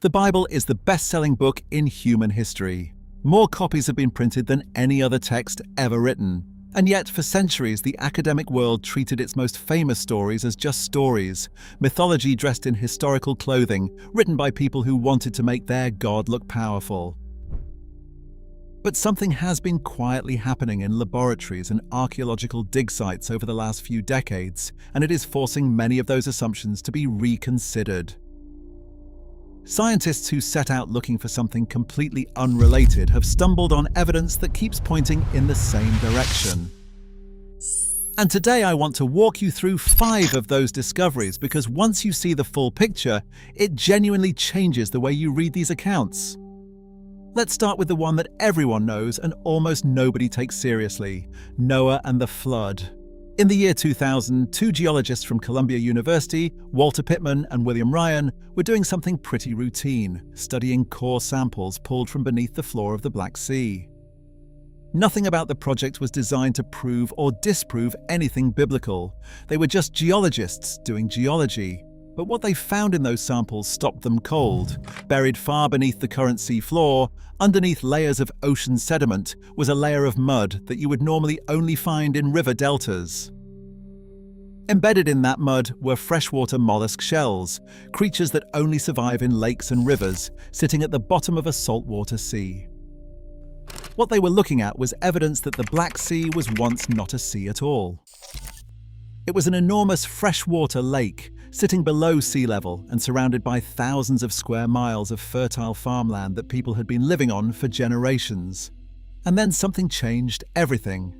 The Bible is the best-selling book in human history. More copies have been printed than any other text ever written. And yet, for centuries, the academic world treated its most famous stories as just stories, mythology dressed in historical clothing, written by people who wanted to make their God look powerful. But something has been quietly happening in laboratories and archaeological dig sites over the last few decades, and it is forcing many of those assumptions to be reconsidered. Scientists who set out looking for something completely unrelated have stumbled on evidence that keeps pointing in the same direction. And today I want to walk you through 5 of those discoveries, because once you see the full picture, it genuinely changes the way you read these accounts. Let's start with the one that everyone knows and almost nobody takes seriously: Noah and the flood. In the year 2000, 2 geologists from Columbia University, Walter Pittman and William Ryan, were doing something pretty routine, studying core samples pulled from beneath the floor of the Black Sea. Nothing about the project was designed to prove or disprove anything biblical. They were just geologists doing geology. But what they found in those samples stopped them cold. Buried far beneath the current sea floor, underneath layers of ocean sediment, was a layer of mud that you would normally only find in river deltas. Embedded in that mud were freshwater mollusk shells, creatures that only survive in lakes and rivers, sitting at the bottom of a saltwater sea. What they were looking at was evidence that the Black Sea was once not a sea at all. It was an enormous freshwater lake, sitting below sea level and surrounded by thousands of square miles of fertile farmland that people had been living on for generations. And then something changed everything.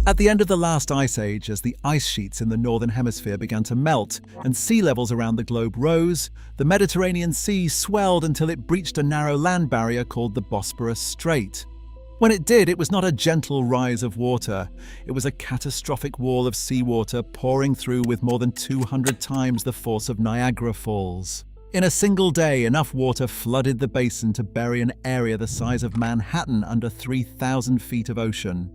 At the end of the last ice age, as the ice sheets in the northern hemisphere began to melt and sea levels around the globe rose, the Mediterranean Sea swelled until it breached a narrow land barrier called the Bosporus Strait. When it did, it was not a gentle rise of water. It was a catastrophic wall of seawater pouring through with more than 200 times the force of Niagara Falls. In a single day, enough water flooded the basin to bury an area the size of Manhattan under 3,000 feet of ocean.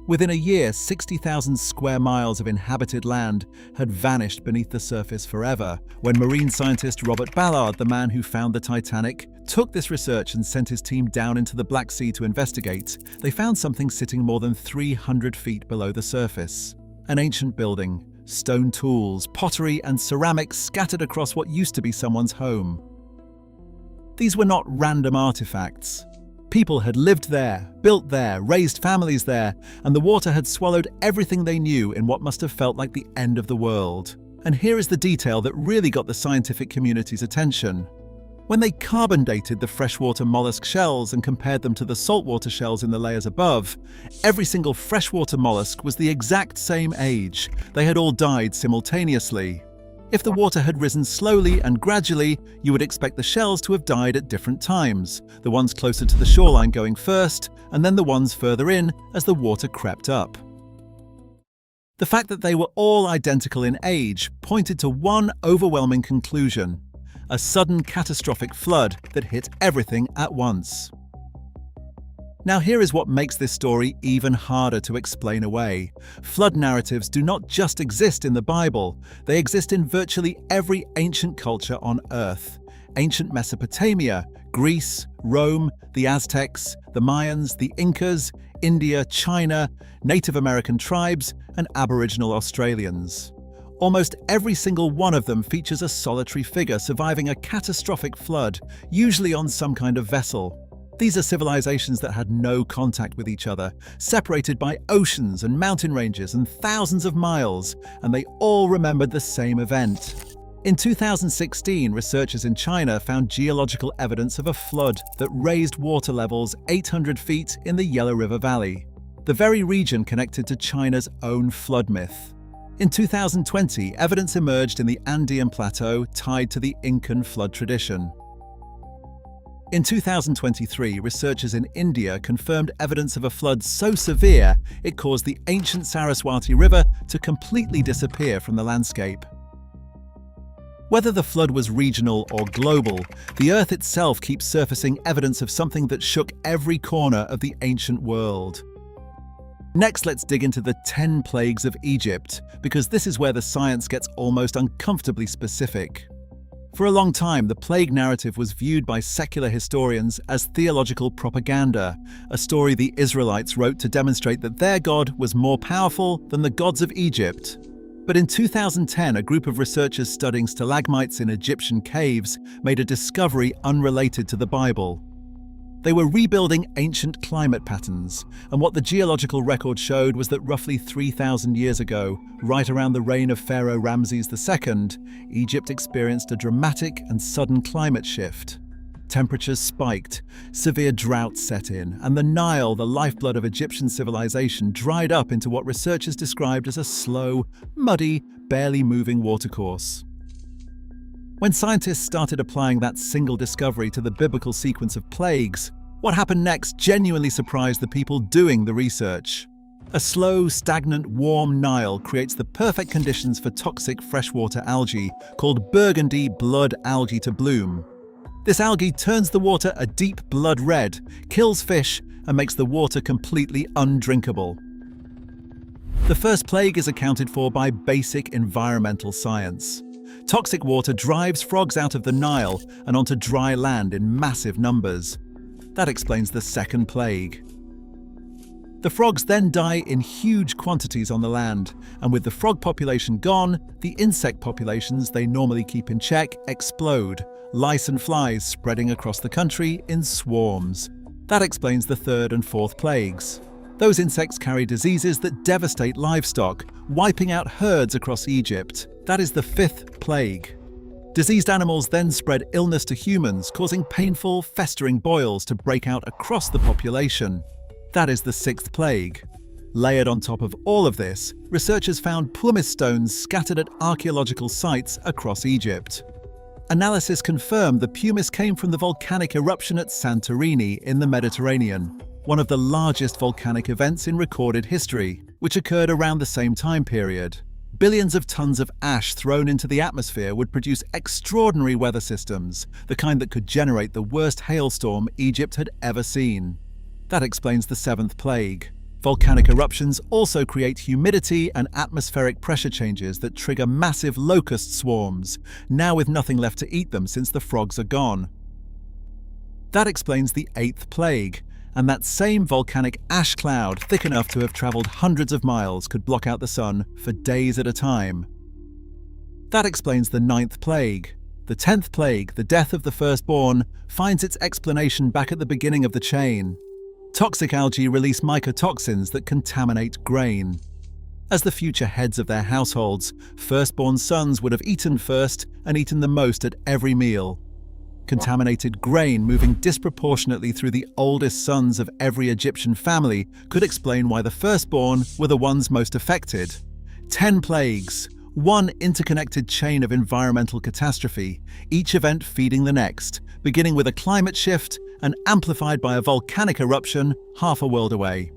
Within a year, 60,000 square miles of inhabited land had vanished beneath the surface forever. When marine scientist Robert Ballard, the man who found the Titanic, took this research and sent his team down into the Black Sea to investigate, they found something sitting more than 300 feet below the surface. An ancient building, stone tools, pottery and ceramics scattered across what used to be someone's home. These were not random artifacts. People had lived there, built there, raised families there, and the water had swallowed everything they knew in what must have felt like the end of the world. And here is the detail that really got the scientific community's attention. When they carbon dated the freshwater mollusk shells and compared them to the saltwater shells in the layers above, every single freshwater mollusk was the exact same age. They had all died simultaneously. If the water had risen slowly and gradually, you would expect the shells to have died at different times, the ones closer to the shoreline going first, and then the ones further in as the water crept up. The fact that they were all identical in age pointed to one overwhelming conclusion: a sudden catastrophic flood that hit everything at once. Now here is what makes this story even harder to explain away. Flood narratives do not just exist in the Bible, they exist in virtually every ancient culture on Earth. Ancient Mesopotamia, Greece, Rome, the Aztecs, the Mayans, the Incas, India, China, Native American tribes, and Aboriginal Australians. Almost every single one of them features a solitary figure surviving a catastrophic flood, usually on some kind of vessel. These are civilizations that had no contact with each other, separated by oceans and mountain ranges and thousands of miles, and they all remembered the same event. In 2016, researchers in China found geological evidence of a flood that raised water levels 800 feet in the Yellow River Valley, the very region connected to China's own flood myth. In 2020, evidence emerged in the Andean Plateau tied to the Incan flood tradition. In 2023, researchers in India confirmed evidence of a flood so severe it caused the ancient Saraswati River to completely disappear from the landscape. Whether the flood was regional or global, the Earth itself keeps surfacing evidence of something that shook every corner of the ancient world. Next, let's dig into the 10 plagues of Egypt, because this is where the science gets almost uncomfortably specific. For a long time, the plague narrative was viewed by secular historians as theological propaganda, a story the Israelites wrote to demonstrate that their God was more powerful than the gods of Egypt. But in 2010, a group of researchers studying stalagmites in Egyptian caves made a discovery unrelated to the Bible. They were rebuilding ancient climate patterns, and what the geological record showed was that roughly 3,000 years ago, right around the reign of Pharaoh Ramses II, Egypt experienced a dramatic and sudden climate shift. Temperatures spiked, severe drought set in, and the Nile, the lifeblood of Egyptian civilization, dried up into what researchers described as a slow, muddy, barely moving watercourse. When scientists started applying that single discovery to the biblical sequence of plagues, what happened next genuinely surprised the people doing the research. A slow, stagnant, warm Nile creates the perfect conditions for toxic freshwater algae called burgundy blood algae to bloom. This algae turns the water a deep blood red, kills fish, and makes the water completely undrinkable. The first plague is accounted for by basic environmental science. Toxic water drives frogs out of the Nile and onto dry land in massive numbers. That explains the second plague. The frogs then die in huge quantities on the land, and with the frog population gone, the insect populations they normally keep in check explode, lice and flies spreading across the country in swarms. That explains the third and fourth plagues. Those insects carry diseases that devastate livestock, wiping out herds across Egypt. That is the fifth plague. Diseased animals then spread illness to humans, causing painful, festering boils to break out across the population. That is the sixth plague. Layered on top of all of this, researchers found pumice stones scattered at archaeological sites across Egypt. Analysis confirmed the pumice came from the volcanic eruption at Santorini in the Mediterranean, one of the largest volcanic events in recorded history, which occurred around the same time period. Billions of tons of ash thrown into the atmosphere would produce extraordinary weather systems, the kind that could generate the worst hailstorm Egypt had ever seen. That explains the seventh plague. Volcanic eruptions also create humidity and atmospheric pressure changes that trigger massive locust swarms, now with nothing left to eat them since the frogs are gone. That explains the eighth plague, and that same volcanic ash cloud, thick enough to have traveled hundreds of miles, could block out the sun for days at a time. That explains the ninth plague. The 10th plague, the death of the firstborn, finds its explanation back at the beginning of the chain. Toxic algae release mycotoxins that contaminate grain. As the future heads of their households, firstborn sons would have eaten first and eaten the most at every meal. Contaminated grain moving disproportionately through the oldest sons of every Egyptian family could explain why the firstborn were the ones most affected. 10 plagues, one interconnected chain of environmental catastrophe, each event feeding the next, beginning with a climate shift and amplified by a volcanic eruption half a world away.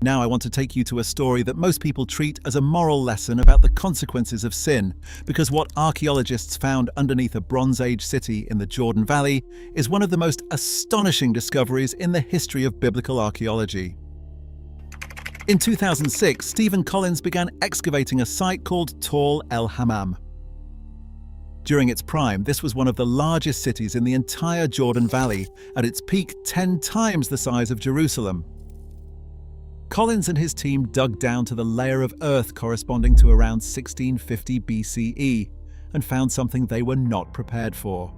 Now I want to take you to a story that most people treat as a moral lesson about the consequences of sin, because what archaeologists found underneath a Bronze Age city in the Jordan Valley is one of the most astonishing discoveries in the history of biblical archaeology. In 2006, Stephen Collins began excavating a site called Tall El Hammam. During its prime, this was one of the largest cities in the entire Jordan Valley, at its peak 10 times the size of Jerusalem. Collins and his team dug down to the layer of earth corresponding to around 1650 BCE and found something they were not prepared for.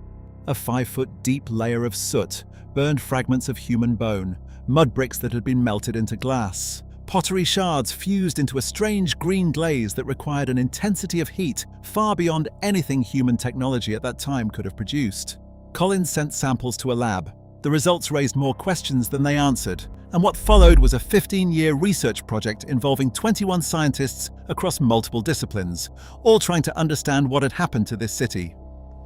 A 5-foot-deep layer of soot, burned fragments of human bone, mud bricks that had been melted into glass, pottery shards fused into a strange green glaze that required an intensity of heat far beyond anything human technology at that time could have produced. Collins sent samples to a lab. The results raised more questions than they answered, and what followed was a 15-year research project involving 21 scientists across multiple disciplines, all trying to understand what had happened to this city.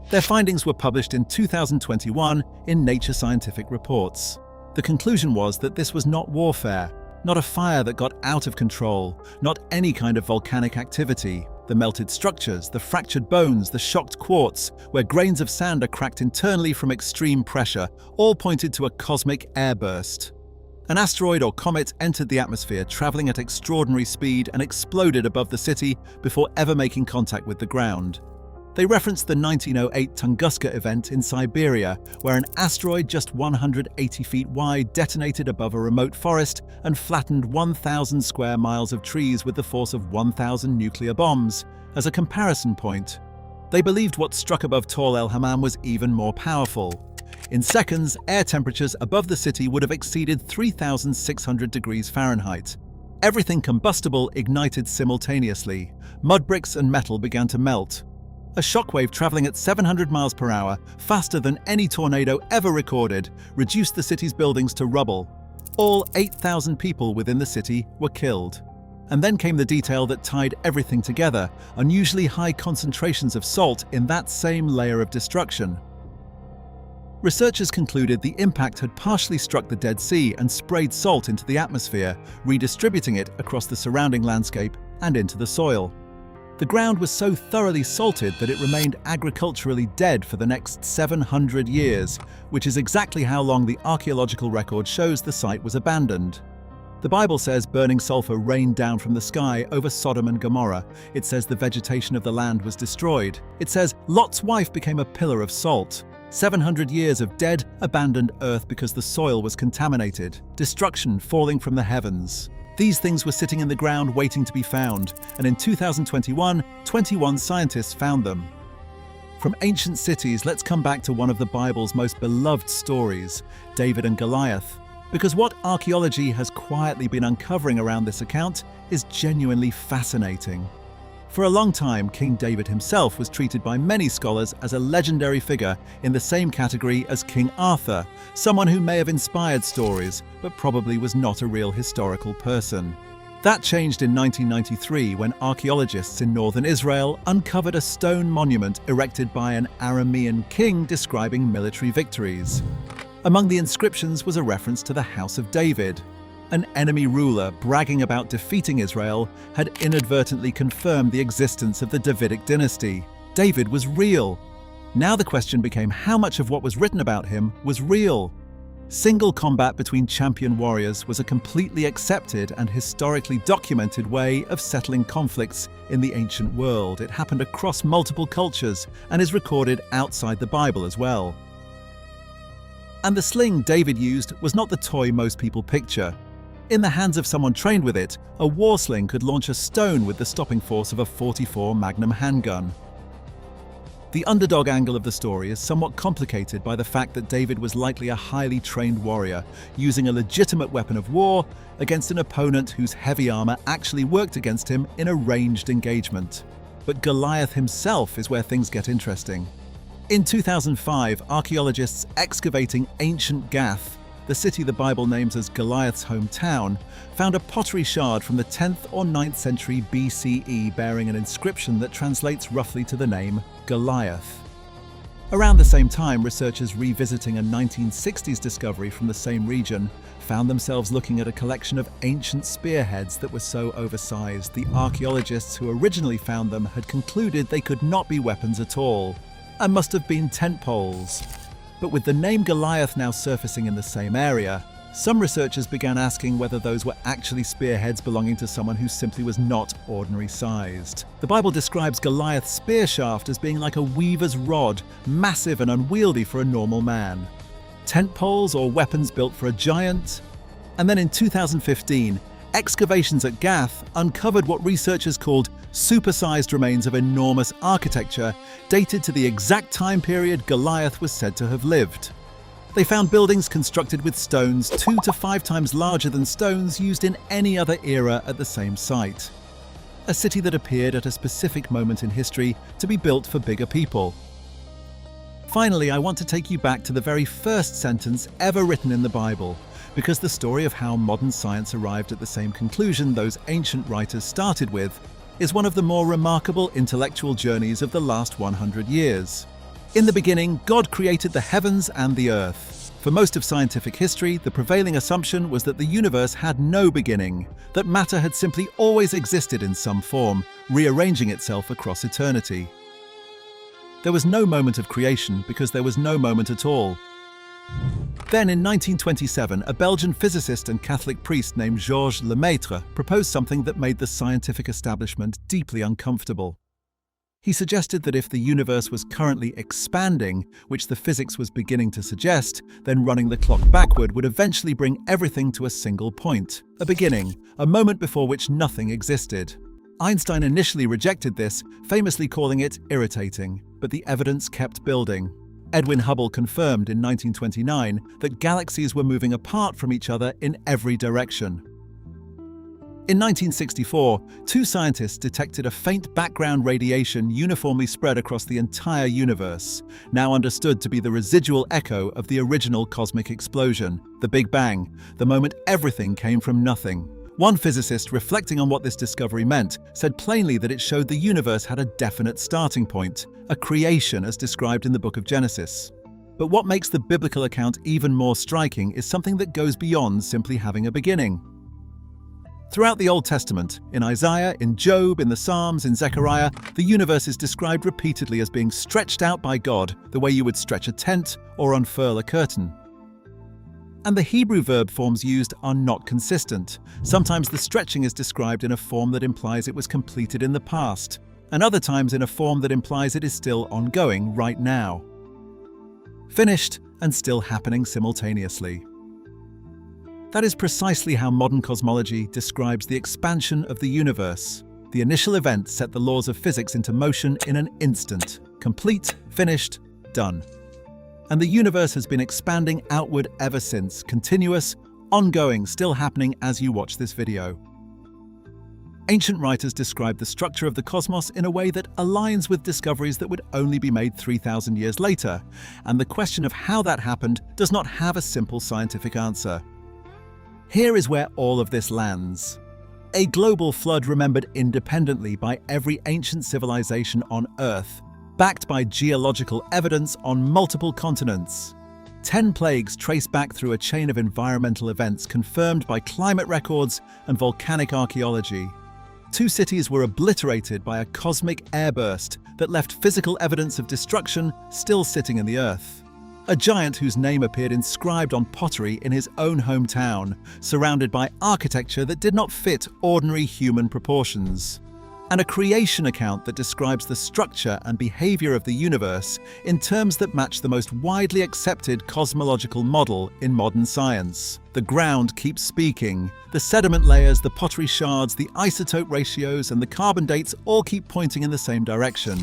Their findings were published in 2021 in Nature Scientific Reports. The conclusion was that this was not warfare, not a fire that got out of control, not any kind of volcanic activity. The melted structures, the fractured bones, the shocked quartz, where grains of sand are cracked internally from extreme pressure, all pointed to a cosmic airburst. An asteroid or comet entered the atmosphere, traveling at extraordinary speed, and exploded above the city before ever making contact with the ground. They referenced the 1908 Tunguska event in Siberia, where an asteroid just 180 feet wide detonated above a remote forest and flattened 1,000 square miles of trees with the force of 1,000 nuclear bombs. As a comparison point, they believed what struck above Tall El Hammam was even more powerful. In seconds, air temperatures above the city would have exceeded 3,600 degrees Fahrenheit. Everything combustible ignited simultaneously. Mud bricks and metal began to melt. A shockwave traveling at 700 miles per hour, faster than any tornado ever recorded, reduced the city's buildings to rubble. All 8,000 people within the city were killed. And then came the detail that tied everything together: unusually high concentrations of salt in that same layer of destruction. Researchers concluded the impact had partially struck the Dead Sea and sprayed salt into the atmosphere, redistributing it across the surrounding landscape and into the soil. The ground was so thoroughly salted that it remained agriculturally dead for the next 700 years, which is exactly how long the archaeological record shows the site was abandoned. The Bible says burning sulfur rained down from the sky over Sodom and Gomorrah. It says the vegetation of the land was destroyed. It says Lot's wife became a pillar of salt. 700 years of dead, abandoned earth because the soil was contaminated. Destruction falling from the heavens. These things were sitting in the ground waiting to be found, and in 2021, 21 scientists found them. From ancient cities, let's come back to one of the Bible's most beloved stories, David and Goliath. Because what archaeology has quietly been uncovering around this account is genuinely fascinating. For a long time, King David himself was treated by many scholars as a legendary figure in the same category as King Arthur, someone who may have inspired stories, but probably was not a real historical person. That changed in 1993 when archaeologists in northern Israel uncovered a stone monument erected by an Aramean king describing military victories. Among the inscriptions was a reference to the House of David. An enemy ruler bragging about defeating Israel had inadvertently confirmed the existence of the Davidic dynasty. David was real. Now the question became how much of what was written about him was real. Single combat between champion warriors was a completely accepted and historically documented way of settling conflicts in the ancient world. It happened across multiple cultures and is recorded outside the Bible as well. And the sling David used was not the toy most people picture. In the hands of someone trained with it, a war sling could launch a stone with the stopping force of a .44 Magnum handgun. The underdog angle of the story is somewhat complicated by the fact that David was likely a highly trained warrior, using a legitimate weapon of war against an opponent whose heavy armor actually worked against him in a ranged engagement. But Goliath himself is where things get interesting. In 2005, archaeologists excavating ancient Gath, the city the Bible names as Goliath's hometown, found a pottery shard from the 10th or 9th century BCE bearing an inscription that translates roughly to the name Goliath. Around the same time, researchers revisiting a 1960s discovery from the same region found themselves looking at a collection of ancient spearheads that were so oversized the archaeologists who originally found them had concluded they could not be weapons at all, and must have been tent poles. But with the name Goliath now surfacing in the same area, some researchers began asking whether those were actually spearheads belonging to someone who simply was not ordinary sized. The Bible describes Goliath's spear shaft as being like a weaver's rod, massive and unwieldy for a normal man. Tent poles or weapons built for a giant? And then in 2015, excavations at Gath uncovered what researchers called supersized remains of enormous architecture dated to the exact time period Goliath was said to have lived. They found buildings constructed with stones 2 to 5 times larger than stones used in any other era at the same site. A city that appeared at a specific moment in history to be built for bigger people. Finally, I want to take you back to the very first sentence ever written in the Bible, because the story of how modern science arrived at the same conclusion those ancient writers started with is one of the more remarkable intellectual journeys of the last 100 years. In the beginning, God created the heavens and the earth. For most of scientific history, the prevailing assumption was that the universe had no beginning, that matter had simply always existed in some form, rearranging itself across eternity. There was no moment of creation because there was no moment at all. Then in 1927, a Belgian physicist and Catholic priest named Georges Lemaitre proposed something that made the scientific establishment deeply uncomfortable. He suggested that if the universe was currently expanding, which the physics was beginning to suggest, then running the clock backward would eventually bring everything to a single point, a beginning, a moment before which nothing existed. Einstein initially rejected this, famously calling it irritating, but the evidence kept building. Edwin Hubble confirmed in 1929 that galaxies were moving apart from each other in every direction. In 1964, two scientists detected a faint background radiation uniformly spread across the entire universe, now understood to be the residual echo of the original cosmic explosion, the Big Bang, the moment everything came from nothing. One physicist, reflecting on what this discovery meant, said plainly that it showed the universe had a definite starting point, a creation as described in the book of Genesis. But what makes the biblical account even more striking is something that goes beyond simply having a beginning. Throughout the Old Testament, in Isaiah, in Job, in the Psalms, in Zechariah, the universe is described repeatedly as being stretched out by God, the way you would stretch a tent or unfurl a curtain. And the Hebrew verb forms used are not consistent. Sometimes the stretching is described in a form that implies it was completed in the past, and other times in a form that implies it is still ongoing right now. Finished and still happening simultaneously. That is precisely how modern cosmology describes the expansion of the universe. The initial event set the laws of physics into motion in an instant. Complete, finished, done. And the universe has been expanding outward ever since, continuous, ongoing, still happening as you watch this video. Ancient writers describe the structure of the cosmos in a way that aligns with discoveries that would only be made 3,000 years later, and the question of how that happened does not have a simple scientific answer. Here is where all of this lands. A global flood remembered independently by every ancient civilization on Earth, backed by geological evidence on multiple continents. 10 plagues traced back through a chain of environmental events confirmed by climate records and volcanic archaeology. 2 cities were obliterated by a cosmic airburst that left physical evidence of destruction still sitting in the earth. A giant whose name appeared inscribed on pottery in his own hometown, surrounded by architecture that did not fit ordinary human proportions. And a creation account that describes the structure and behavior of the universe in terms that match the most widely accepted cosmological model in modern science. The ground keeps speaking. The sediment layers, the pottery shards, the isotope ratios, and the carbon dates all keep pointing in the same direction.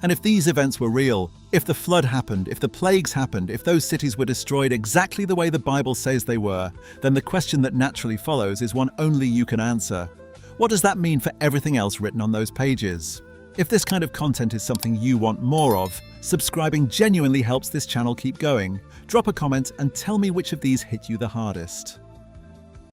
And if these events were real, if the flood happened, if the plagues happened, if those cities were destroyed exactly the way the Bible says they were, then the question that naturally follows is one only you can answer. What does that mean for everything else written on those pages? If this kind of content is something you want more of, subscribing genuinely helps this channel keep going. Drop a comment and tell me which of these hit you the hardest.